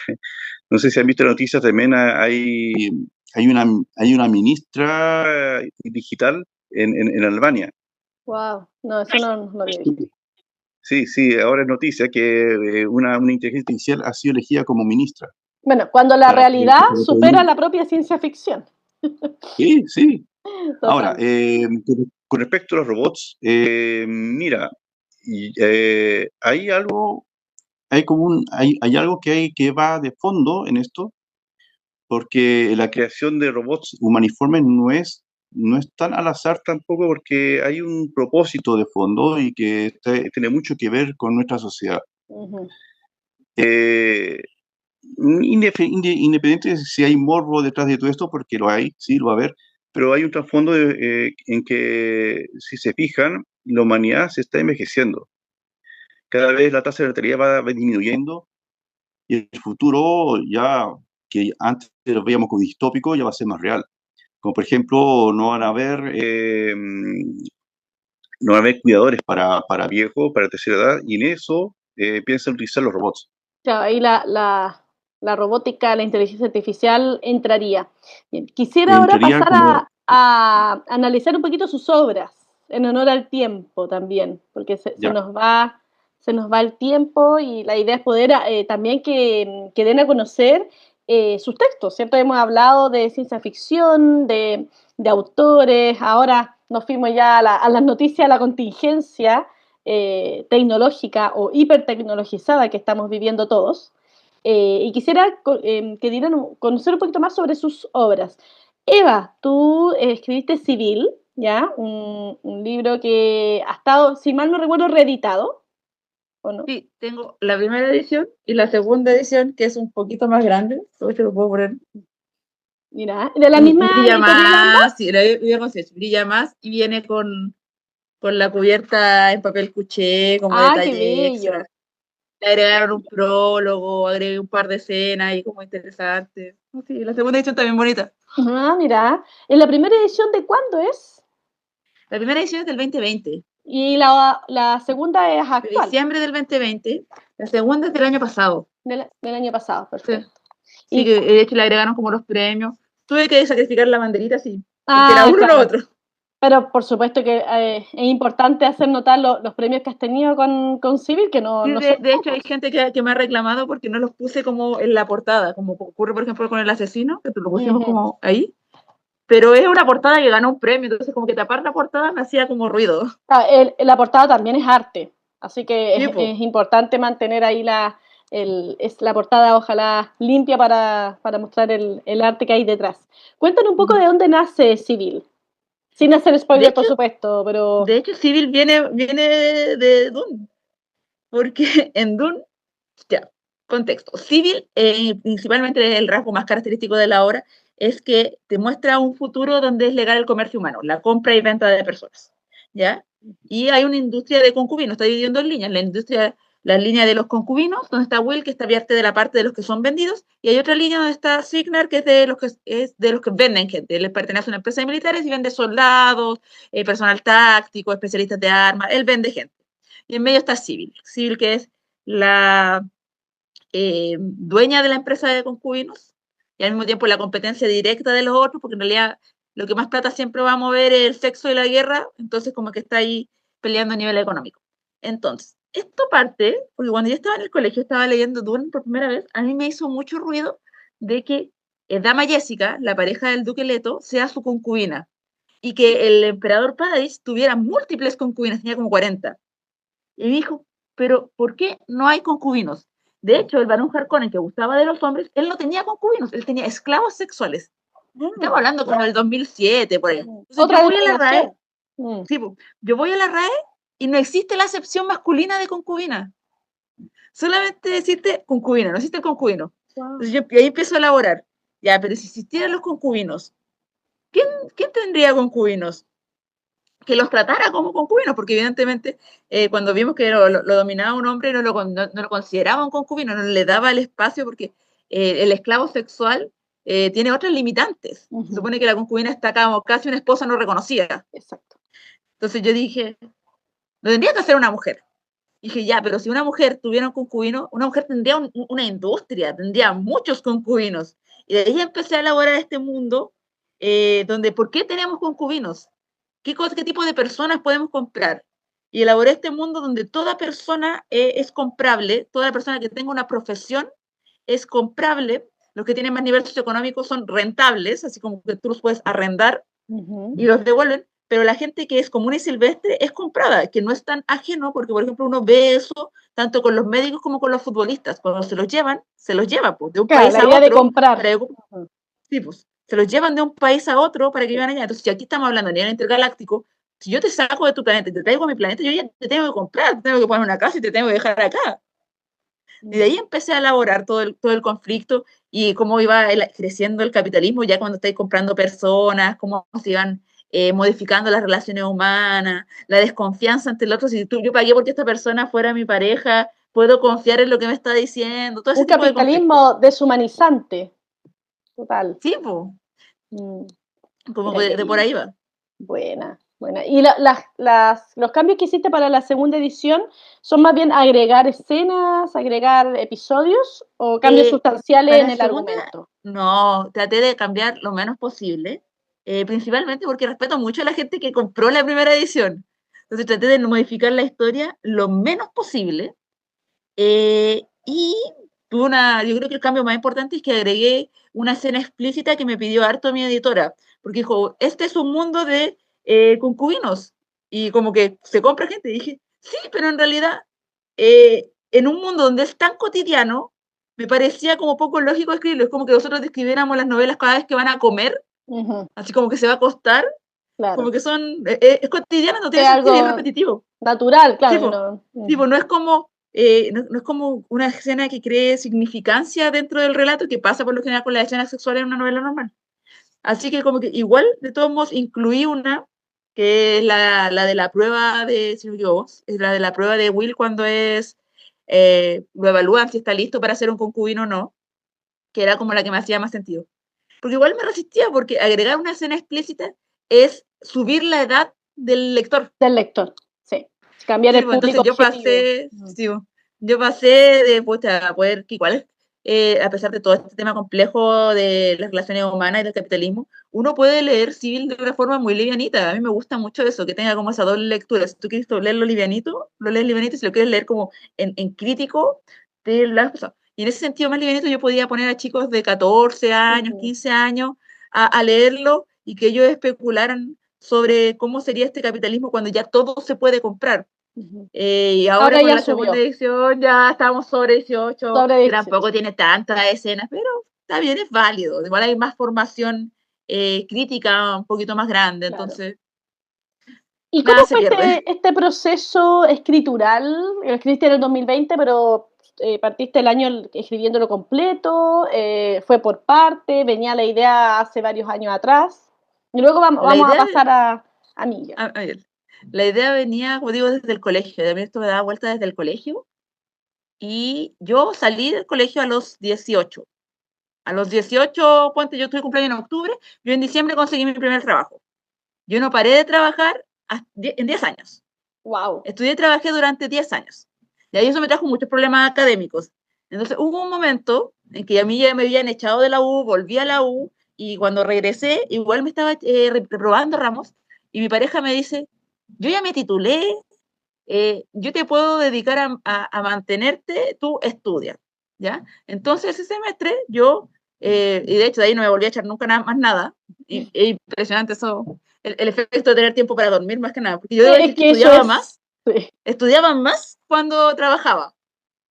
no sé si han visto la noticia, también hay una ministra digital en Albania. Wow, no, eso no lo había visto. Sí, sí, ahora es noticia que una inteligencia artificial ha sido elegida como ministra. Bueno, cuando la Para, realidad supera la propia ciencia ficción. sí, sí. Ahora, Total. con respecto a los robots, mira, hay algo, hay algo que va de fondo en esto, porque la creación de robots humaniformes no es tan al azar tampoco, porque hay un propósito de fondo y que tiene mucho que ver con nuestra sociedad. Ujú. Eh, Independiente de si hay morbo detrás de todo esto, porque lo hay, sí, lo va a haber, pero hay un trasfondo en que, si se fijan, la humanidad se está envejeciendo. Cada vez la tasa de natalidad va disminuyendo y el futuro ya, que antes lo veíamos como distópico, ya va a ser más real. Como por ejemplo, no van a haber cuidadores para viejos, para tercera edad, y en eso piensan utilizar los robots. Claro, ahí la robótica, la inteligencia artificial entraría. Bien, quisiera ahora Entraría pasar como, a analizar un poquito sus obras, en honor al tiempo también, porque ya, se nos va el tiempo y la idea es poder también que den a conocer sus textos, ¿cierto? Hemos hablado de ciencia ficción, de autores, ahora nos fuimos ya a las noticias, a la contingencia tecnológica o hipertecnologizada que estamos viviendo todos. Y quisiera que dieran conocer un poquito más sobre sus obras. Eva, tú escribiste Civil, ¿ya? Un libro que ha estado, si mal no recuerdo, reeditado, ¿o no? Sí, tengo la primera edición y la segunda edición, que es un poquito más grande. Todo esto lo puedo poner. Mira, ¿de la misma Y brilla editorial ambas? más, sí, brilla más y viene con la cubierta en papel cuché, como Ah, qué detalle bello. extra. Le agregaron un prólogo, agregué un par de escenas y como interesantes. Sí, la segunda edición también bonita. Ah, mira. ¿En la primera edición de cuándo es? La primera edición es del 2020, Y la segunda es de actual, diciembre del 2020. La segunda es del año pasado. del año pasado, Sí, perfecto. sí, Y, que de hecho le agregaron como los premios. Tuve que sacrificar la banderita, sí, porque era ah, uno o lo claro. otro. Pero por supuesto que es importante hacer notar los premios que has tenido con Civil, que Sí, no son de hecho hay pocos. gente que me ha reclamado porque no los puse como en la portada, como ocurre por ejemplo con El Asesino, que lo pusimos Ujú. como ahí, pero es una portada que ganó un premio, entonces como que tapar la portada me hacía como ruido. Ah, la portada también es arte, así que Sí, po. es importante mantener ahí la portada, ojalá limpia para mostrar el arte que hay detrás. Cuéntanos un poco de dónde nace Civil, sin hacer De spoiler, por hecho, supuesto, pero... de hecho Civil viene de Dune, porque en Dune, ya, contexto, Civil, principalmente el rasgo más característico de la obra, es que te muestra un futuro donde es legal el comercio humano, la compra y venta de personas, ¿ya? Y hay una industria de concubinos, está dividido en dos líneas, la línea de los concubinos, donde está Will, que está parte de la parte de los que son vendidos, y hay otra línea donde está Signar, que es de los que venden gente, les pertenece a una empresa de militares y vende soldados, personal táctico, especialistas de armas, él vende gente. Y en medio está Civil que es la dueña de la empresa de concubinos y al mismo tiempo la competencia directa de los otros, porque en realidad lo que más plata siempre va a mover es el sexo y la guerra, entonces como que está ahí peleando a nivel económico. Entonces, esto parte, porque cuando yo estaba en el colegio, estaba leyendo Dune por primera vez, a mí me hizo mucho ruido de que Dama Jessica, la pareja del duque Leto, sea su concubina y que el emperador Padis tuviera múltiples concubinas, tenía como 40. Y me dijo, pero ¿por qué no hay concubinos? De hecho, el varón Harkonnen que gustaba de los hombres, él no tenía concubinos, él tenía esclavos sexuales. Estamos hablando como del 2007, por ahí. Entonces yo Otra voy a la RAE, denominación. Mm. sí, yo voy a la RAE y no existe la acepción masculina de concubina. Solamente existe concubina, no existe el concubino. Wow. Entonces yo ahí empiezo a elaborar. Ya, pero si existieran los concubinos, ¿quién, quién tendría concubinos? Que los tratara como concubinos, porque evidentemente cuando vimos que lo dominaba un hombre no lo consideraba un concubino, no le daba el espacio porque el esclavo sexual tiene otras limitantes. Se Ujú. supone que la concubina está como casi una esposa no reconocida. Exacto. Entonces yo dije, lo tendría que hacer una mujer. Dije, ya, pero si una mujer tuviera un concubino, una mujer tendría una industria, tendría muchos concubinos. Y de ahí empecé a elaborar este mundo donde, ¿por qué tenemos concubinos? ¿Qué tipo de personas podemos comprar? Y elaboré este mundo donde toda persona es comprable, toda persona que tenga una profesión es comprable, los que tienen más nivel socioeconómico son rentables, así como que tú los puedes arrendar y los devuelven, pero la gente que es común y silvestre es comprada, que no es tan ajeno, porque por ejemplo uno ve eso tanto con los médicos como con los futbolistas, cuando se los llevan pues, de un Claro, país la a idea de otro, comprar. sí, pues, se los llevan de un país a otro para que vivan allá. Entonces, si aquí estamos hablando a nivel intergaláctico, si yo te saco de tu planeta y te traigo a mi planeta, yo ya te tengo que comprar, te tengo que poner una casa y te tengo que dejar acá. Y de ahí empecé a elaborar todo el conflicto y cómo iba creciendo el capitalismo ya cuando estáis comprando personas, cómo se iban modificando las relaciones humanas, la desconfianza ante el otro. Si yo pagué porque esta persona fuera mi pareja, puedo confiar en lo que me está diciendo, todo Un ese tipo de conflictos. capitalismo deshumanizante, total. Sí, pues, Mm, como Mira qué que de por bien. ahí va. Buena, buena. ¿Y los cambios que hiciste para la segunda edición son más bien agregar escenas, agregar episodios o cambios Eh, sustanciales para en la el segunda, argumento? no, traté de cambiar lo menos posible, principalmente porque respeto mucho a la gente que compró la primera edición. Entonces traté de modificar la historia lo menos posible. Y yo creo que el cambio más importante es que agregué una escena explícita que me pidió harto mi editora, porque dijo, este es un mundo de concubinos. Y como que se compra gente. Y dije, sí, pero en realidad, en un mundo donde es tan cotidiano, me parecía como poco lógico escribirlo. Es como que nosotros describiéramos las novelas cada vez que van a comer, Ujú, así como que se va a acostar, como claro. que es cotidiano, no Es tiene sentido y es algo repetitivo. natural, claro. Tipo, tipo, no es como, no es como una escena que cree significancia dentro del relato que pasa por lo general con las escenas sexuales en una novela normal. Así que como que igual, de todos modos, incluí una que es la de la prueba de, si no me equivoco, es la de la prueba de Will cuando lo evalúan si está listo para ser un concubino o no, que era como la que me hacía más sentido. Porque igual me resistía, porque agregar una escena explícita es subir la edad del lector. del lector, sí. Cambiar Sí, el pues entonces público objetivo. sí, pues, yo pasé de pucha, a poder, que igual, a pesar de todo este tema complejo de las relaciones humanas y del capitalismo, uno puede leer Civil de una forma muy livianita. A mí me gusta mucho eso, que tenga como esa doble lectura. Si tú quieres leerlo livianito, lo lees livianito, y si lo quieres leer como en crítico, te las cosas. Y en ese sentido más livianito yo podía poner a chicos de 14 años, Ujú, 15 años a leerlo y que ellos especularan sobre cómo sería este capitalismo cuando ya todo se puede comprar. ujú. Y ahora Ahora con ya la segunda subió, edición ya estamos sobre 18, sobre que 18. tampoco tiene tantas escenas, pero está bien, es válido. Igual hay más formación crítica un poquito más grande, Claro. entonces ¿Y cómo nada se fue pierde. este proceso escritural? Lo escribiste en el 2020, pero partiste el año escribiéndolo completo, fue por parte, venía la idea hace varios años atrás. Y luego La vamos a idea, pasar a Milla. a ver, la idea venía, como digo, desde el colegio. De mí esto me daba vuelta desde el colegio y yo salí del colegio a los 18. A los 18, ponte, yo tuve cumpleaños en octubre, yo en diciembre conseguí mi primer trabajo. Yo no paré de trabajar en 10 años. Wow. Estudié y trabajé durante 10 años. Y ahí eso me trajo muchos problemas académicos. Entonces hubo un momento en que a mí ya me habían echado de la U, volví a la U, y cuando regresé, igual me estaba reprobando ramos, y mi pareja me dice, yo ya me titulé, yo te puedo dedicar a mantenerte, tú estudias, ¿ya? Entonces ese semestre yo, y de hecho de ahí no me volví a echar nunca más nada, y es impresionante eso, el efecto de tener tiempo para dormir más que nada, porque yo debo Es decir que que eso es, sí. estudiaba más cuando trabajaba,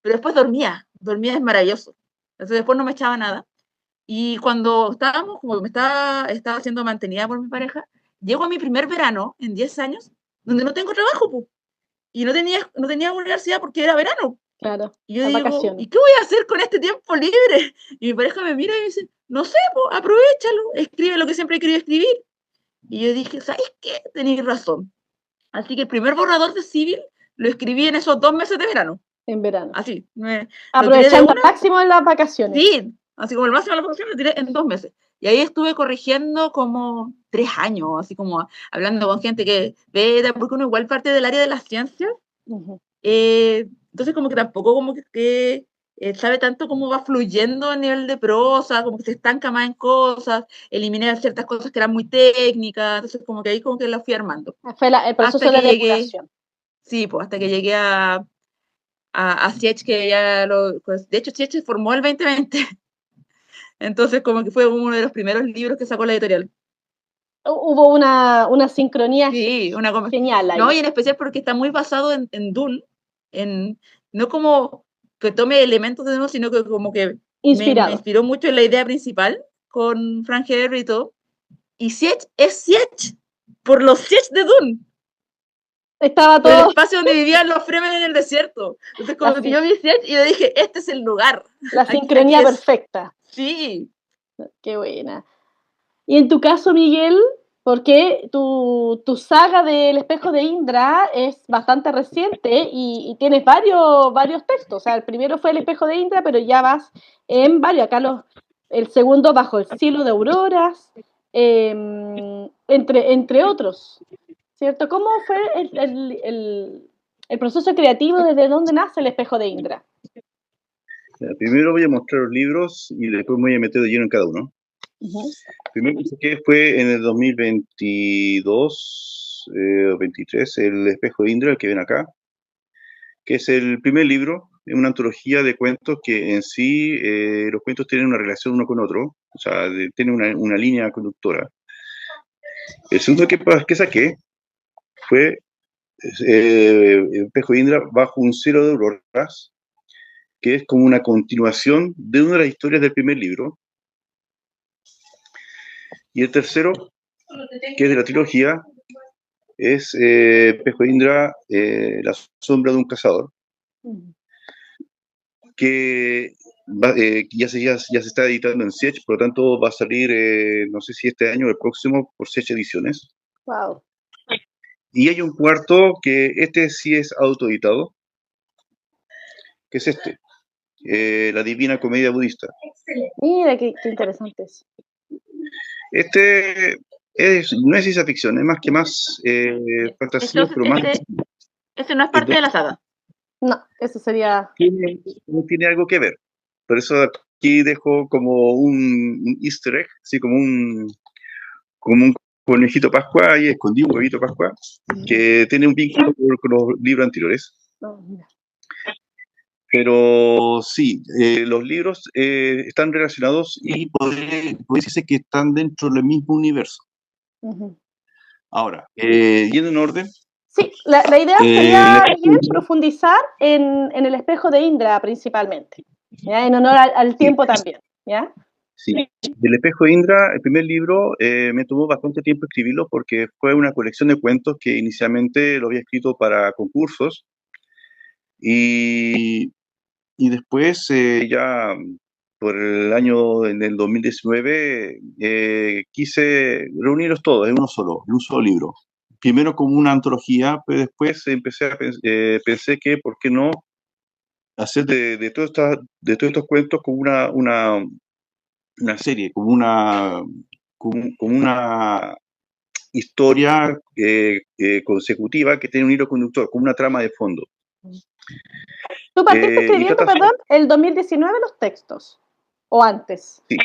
pero después dormía es maravilloso, entonces después no me echaba nada, y cuando estábamos, como estaba siendo mantenida por mi pareja, llego a mi primer verano en 10 años, donde no tengo trabajo, pues, y no tenía universidad porque era verano. Claro, Y yo las digo, vacaciones. ¿y qué voy a hacer con este tiempo libre? Y mi pareja me mira y me dice, no sé, po, aprovéchalo, escribe lo que siempre he querido escribir. Y yo dije, ¿sabes qué? Tenéis razón. Así que el primer borrador de Civil lo escribí en esos 2 meses de verano. En verano. Así, lo tiré de Aprovechando una, al máximo en las vacaciones. sí, así como el máximo de la función lo tiré en 2 meses. Y ahí estuve corrigiendo como 3 años, así como hablando con gente que ve, porque uno igual parte del área de las ciencias. Ujú. Entonces como que tampoco como que sabe tanto cómo va fluyendo a nivel de prosa, como que se estanca más en cosas, eliminé ciertas cosas que eran muy técnicas, entonces como que ahí como que la fui armando. Fue el Hasta proceso que de llegué, depuración. sí, pues hasta que llegué a Siech, que ya pues, de hecho Siech se formó el 2020, entonces como que fue uno de los primeros libros que sacó la editorial. Hubo una sincronía Sí, genial no, ahí. y en especial porque está muy basado en Dune, no como que tome elementos de Dune, sino que como que me Inspirado. inspiró mucho en la idea principal con Frank Herbert y todo. Y Siege es Siege por los Siege de Dune, Estaba por el todo espacio donde vivían los Fremen en el desierto. Entonces la, como que yo vi Siege y yo dije, este es el lugar, la aquí sincronía es. perfecta. Sí, Qué buena. Y en tu caso, Miguel, porque tu saga del espejo de Indra es bastante reciente y tienes varios textos. O sea, el primero fue el espejo de Indra, pero ya vas en varios. Acá el segundo, bajo el cielo de auroras, entre otros. ¿Cierto? ¿Cómo fue el proceso creativo? ¿Desde dónde nace el espejo de Indra? Primero voy a mostrar los libros y después me voy a meter de lleno en cada uno. Uh-huh. Primero que fue en el 2022 o 23, El espejo de Indra, el que ven acá, que es el primer libro, es una antología de cuentos que en sí los cuentos tienen una relación uno con otro, o sea, tienen una línea conductora. El segundo que saqué fue El espejo de Indra bajo un cielo de auroras, que es como una continuación de una de las historias del primer libro. Y el tercero, que es de la trilogía, es Espejo de Indra, La sombra de un cazador, que ya se está editando en Siege, por lo tanto va a salir, no sé si este año o el próximo, por Siege Ediciones. Wow. Y hay un cuarto que este sí es autoeditado, que es este, La Divina Comedia Budista. Mira qué interesante es. Este no es ciencia ficción, es más que más fantasía, entonces pero más ese no es parte de la saga. No, eso sería. tiene algo que ver. Por eso aquí dejo como un easter egg, así como un conejito Pascua, ahí escondí un huevito Pascua, que tiene un vínculo con los libros anteriores. No, mira. Pero sí, los libros están relacionados y puede decirse que están dentro del mismo universo. Uh-huh. Ahora, yendo en orden. Sí, la idea sería, Miguel, profundizar en el espejo de Indra principalmente, ¿ya? En honor al tiempo también, ¿ya? Sí, del espejo de Indra, el primer libro me tomó bastante tiempo escribirlo porque fue una colección de cuentos que inicialmente lo había escrito para concursos y después ya por el año en el 2019 quise reunirlos todos en en un solo libro. Primero como una antología, pero después pensé que por qué no hacer de todos estos cuentos como una serie, como una historia consecutiva que tiene un hilo conductor, como una trama de fondo. ¿Tú partiste Y escribiendo, trata perdón, el 2019 los textos? ¿O antes? sí.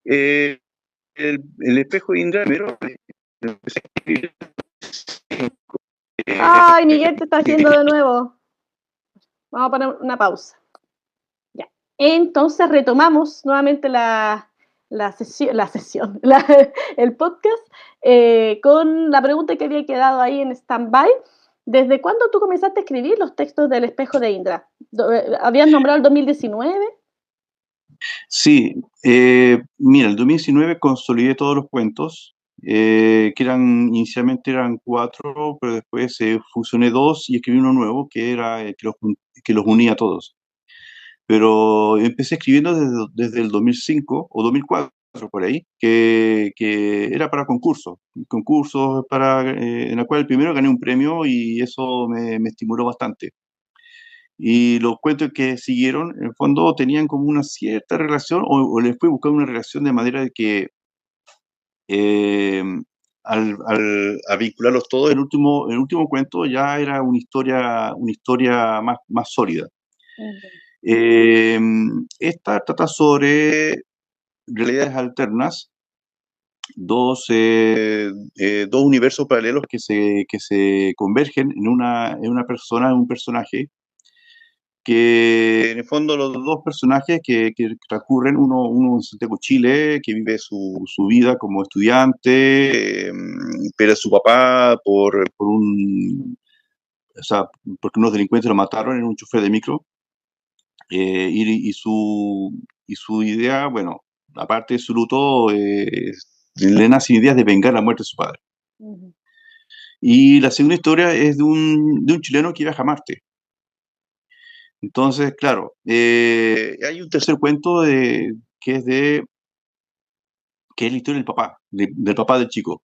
El espejo de Indra, primero empecé a escribir, Ay, Miguel, te está haciendo de nuevo. Vamos a poner una pausa. Ya. Entonces retomamos nuevamente el podcast, con la pregunta que había quedado ahí en stand-by. ¿Desde cuándo tú comenzaste a escribir los textos del espejo de Indra? ¿Habías nombrado el 2019? Sí, mira, el 2019 consolidé todos los cuentos, que inicialmente eran 4, pero después fusioné 2 y escribí uno nuevo que era que los unía a todos. Pero empecé escribiendo desde el 2005 o 2004 por ahí, que era para concursos en la cual el primero gané un premio y eso me estimuló bastante. Y los cuentos que siguieron, en el fondo, tenían como una cierta relación, o les fui buscando una relación de manera de que eh, a vincularlos todos, el último cuento ya era una historia más sólida. Esta trata sobre realidades alternas, dos universos paralelos que se convergen en un personaje, que en el fondo los dos personajes que transcurren, uno en Santiago, Chile, que vive su vida como estudiante, pero su papá porque unos delincuentes lo mataron en un chofer de micro, y su idea, bueno, aparte de su luto, le nacen ideas de vengar la muerte de su padre. Y la segunda historia es de un chileno que viaja a Marte. Entonces, claro, hay un tercer cuento que es la historia del papá, del papá del chico.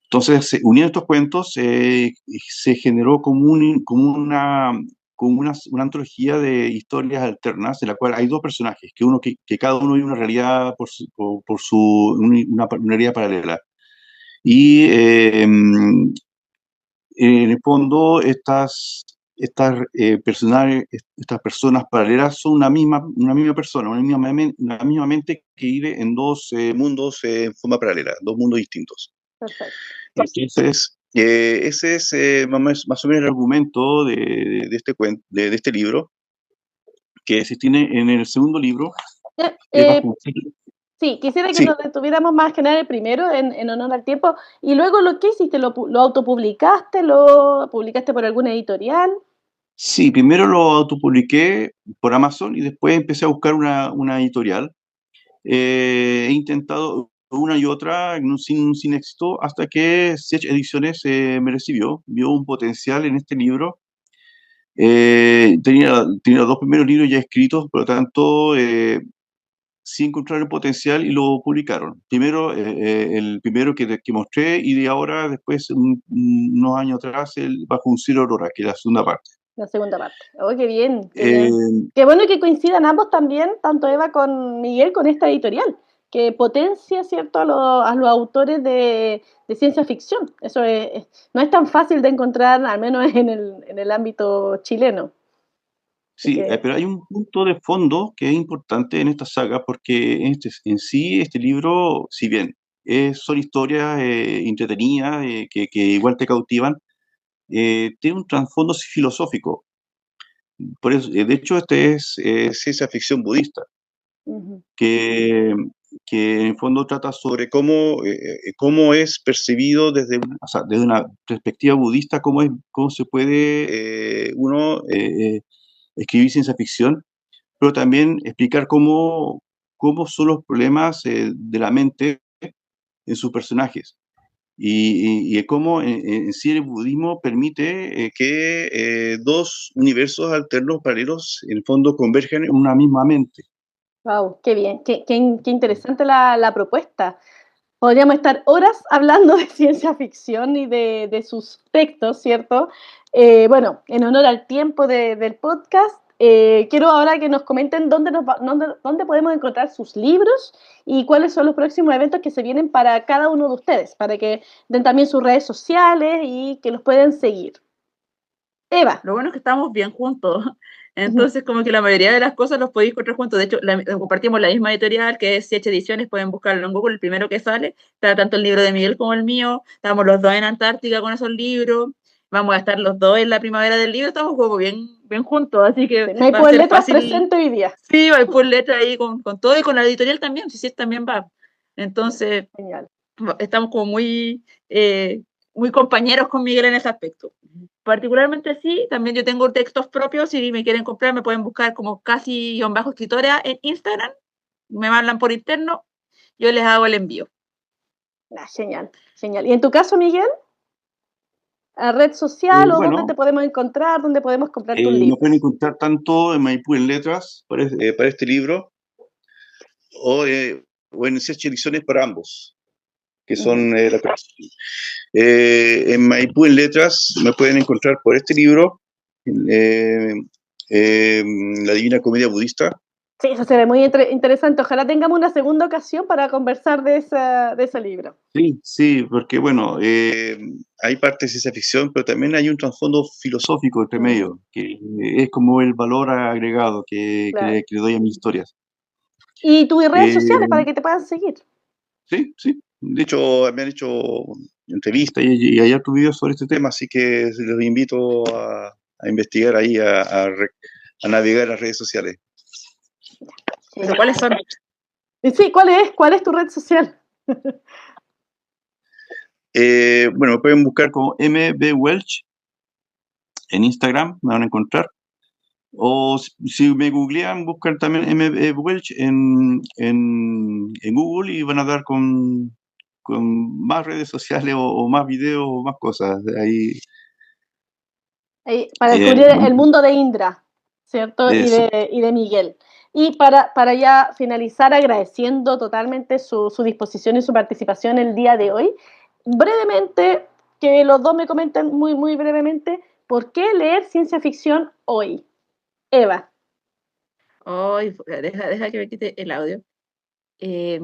Entonces, uniendo estos cuentos, se generó como una antología de historias alternas, en la cual hay dos personajes, que cada uno vive una realidad una realidad paralela. Y en el fondo, estas personas paralelas son una misma persona, una misma mente que vive en dos mundos en forma paralela, dos mundos distintos. Perfecto. Entonces, ese es más o menos el argumento de este libro, que se tiene en el segundo libro. Sí, quisiera que nos detuviéramos más que nada el primero, en honor al tiempo. Y luego, ¿lo que hiciste? ¿Lo autopublicaste? ¿Lo publicaste por alguna editorial? Sí, primero lo autopubliqué por Amazon y después empecé a buscar una editorial. He intentado una y otra sin éxito, hasta que Sech Ediciones me recibió, vio un potencial en este libro. Tenía los dos primeros libros ya escritos, por lo tanto, sí encontraron el potencial y lo publicaron. Primero, el primero que mostré, y de ahora, después, unos años atrás, Bajo un cielo aurora, que es la segunda parte. La segunda parte. Oh, qué bien, qué bien. Qué bueno que coincidan ambos también, tanto Eva con Miguel, con esta editorial, que potencia, ¿cierto?, a los autores de ciencia ficción. Eso no es tan fácil de encontrar, al menos en el ámbito chileno. Sí, pero hay un punto de fondo que es importante en esta saga, porque en sí este libro, si bien son historias entretenidas, que igual te cautivan, tiene un trasfondo filosófico. Por eso, de hecho, este es ciencia ficción budista, que en el fondo trata sobre cómo es percibido desde una perspectiva budista, cómo se puede uno escribir ciencia ficción, pero también explicar cómo son los problemas de la mente en sus personajes. Y cómo en sí el budismo permite que dos universos alternos paralelos en el fondo convergen en una misma mente. Wow, qué bien, qué interesante la propuesta. Podríamos estar horas hablando de ciencia ficción y de sus textos, ¿cierto? Bueno, en honor al tiempo del podcast, quiero ahora que nos comenten dónde podemos encontrar sus libros y cuáles son los próximos eventos que se vienen para cada uno de ustedes, para que den también sus redes sociales y que los pueden seguir. Eva. Lo bueno es que estamos bien juntos. Entonces, como que la mayoría de las cosas los podéis encontrar juntos. De hecho, compartimos la misma editorial, que es Siete Ediciones. Pueden buscarlo en Google, el primero que sale. Está tanto el libro de Miguel como el mío. Estamos los dos en Antártica con esos libros. Vamos a estar los dos en la primavera del libro. Estamos como bien juntos, así que va a ser letras fácil. Presente hoy día. Sí, va a por letras ahí con todo, y con la editorial también, si sí, también va. Entonces, genial. Estamos como muy compañeros con Miguel en ese aspecto. Particularmente sí, también yo tengo textos propios. Si me quieren comprar, me pueden buscar como Casi_escritora en Instagram, me mandan por interno, yo les hago el envío. Genial. ¿Y en tu caso, Miguel? ¿A red social o dónde te podemos encontrar? ¿Dónde podemos comprar tus libros? Me pueden encontrar tanto en Maipú en Letras para este libro, o en Sech Ediciones para ambos, que son la creación. En Maipú en Letras me pueden encontrar por este libro, La Divina Comedia Budista. Sí, eso se ve muy interesante. Ojalá tengamos una segunda ocasión para conversar de ese libro. Sí, sí, porque bueno, hay parte de ciencia ficción, pero también hay un trasfondo filosófico entre medio, que es como el valor agregado Claro. que le doy a mis historias. ¿Y tus redes Eh, sociales para que te puedan seguir? sí, sí. De hecho, me han hecho entrevistas y hay otros videos sobre este tema, así que los invito a investigar ahí, a navegar las redes sociales. ¿Pero cuáles son? Sí, ¿cuál es tu red social? Bueno, pueden buscar como MB Welch en Instagram, me van a encontrar. O si me googlean, buscan también MB Welch en Google y van a dar con más redes sociales o más videos o más cosas. Ahí, Para descubrir bueno, el mundo de Indra, ¿cierto? eso. Y de Miguel. Y para ya finalizar, agradeciendo totalmente su disposición y su participación el día de hoy, brevemente, que los dos me comenten muy, muy brevemente, ¿por qué leer ciencia ficción hoy? Eva. Ay, deja que me quite el audio. Eh,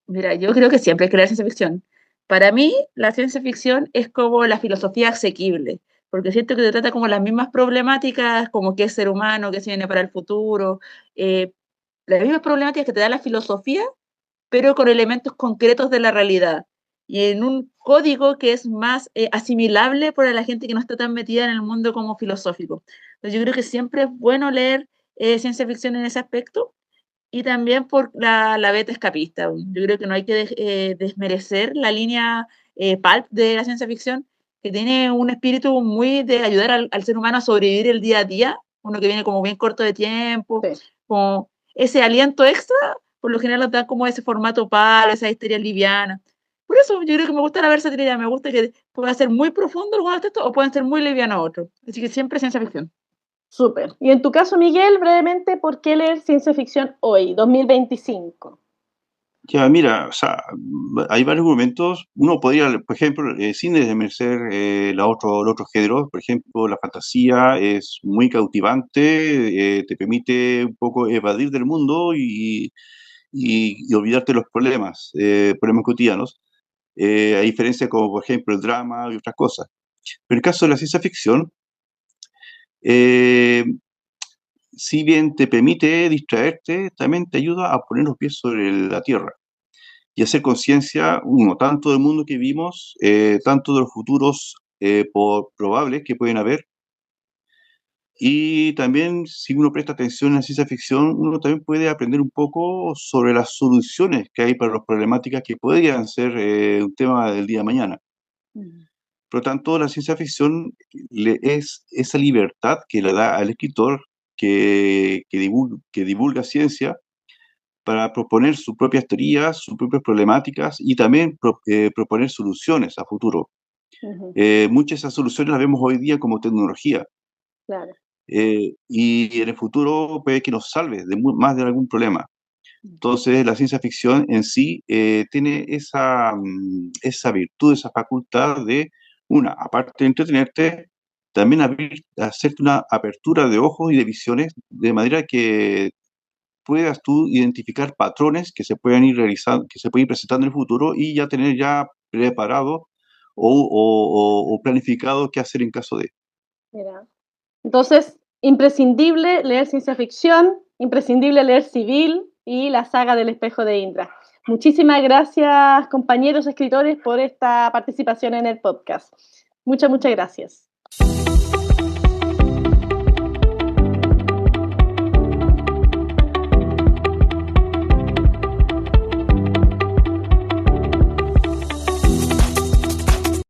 Mira, yo creo que siempre hay que leer ciencia ficción. Para mí, la ciencia ficción es como la filosofía asequible, porque siento que te trata como las mismas problemáticas, como qué es ser humano, qué se viene para el futuro, eh, las mismas problemáticas que te da la filosofía, pero con elementos concretos de la realidad y en un código que es más asimilable para la gente que no está tan metida en el mundo como filosófico. Entonces, yo creo que siempre es bueno leer ciencia ficción en ese aspecto y también por la beta escapista. Yo creo que no hay que desmerecer la línea pulp de la ciencia ficción, que tiene un espíritu muy de ayudar al ser humano a sobrevivir el día a día, uno que viene como bien corto de tiempo, Sí. como ese aliento extra, por lo general nos da como ese formato pulp, esa historia liviana. Por eso yo creo que me gusta la versatilidad, me gusta que pueda ser muy profundo algunos textos o pueden ser muy livianos otros. Así que siempre ciencia ficción. Súper. Y en tu caso, Miguel, brevemente, ¿por qué leer ciencia ficción hoy, 2025? Ya, mira, o sea, hay varios argumentos. Uno podría, por ejemplo, sin desmerecer los otros géneros, por ejemplo, la fantasía es muy cautivante, te permite un poco evadir del mundo y olvidarte de los problemas cotidianos, a diferencia como, por ejemplo, el drama y otras cosas. Pero en el caso de la ciencia ficción, eh, si bien te permite distraerte, también te ayuda a poner los pies sobre la tierra y hacer conciencia, uno, tanto del mundo que vimos, tanto de los futuros probables que pueden haber, y también si uno presta atención en la ciencia ficción, uno también puede aprender un poco sobre las soluciones que hay para las problemáticas que podrían ser un tema del día de mañana. Por lo tanto, la ciencia ficción es esa libertad que le da al escritor que divulga ciencia para proponer sus propias teorías, sus propias problemáticas y también proponer soluciones a futuro. Uh-huh. Muchas de esas soluciones las vemos hoy día como tecnología Claro. y en el futuro puede que nos salve de más de algún problema. Entonces, la ciencia ficción en sí tiene esa virtud, esa facultad de, una, aparte de entretenerte, también hacerte una apertura de ojos y de visiones, de manera que puedas tú identificar patrones que se pueden ir realizando, que se pueden ir presentando en el futuro y ya tener ya preparado o planificado qué hacer en caso de. Mira. Entonces, imprescindible leer ciencia ficción, imprescindible leer Civil y la saga del espejo de Indra. Muchísimas gracias, compañeros escritores, por esta participación en el podcast. Muchas, muchas gracias.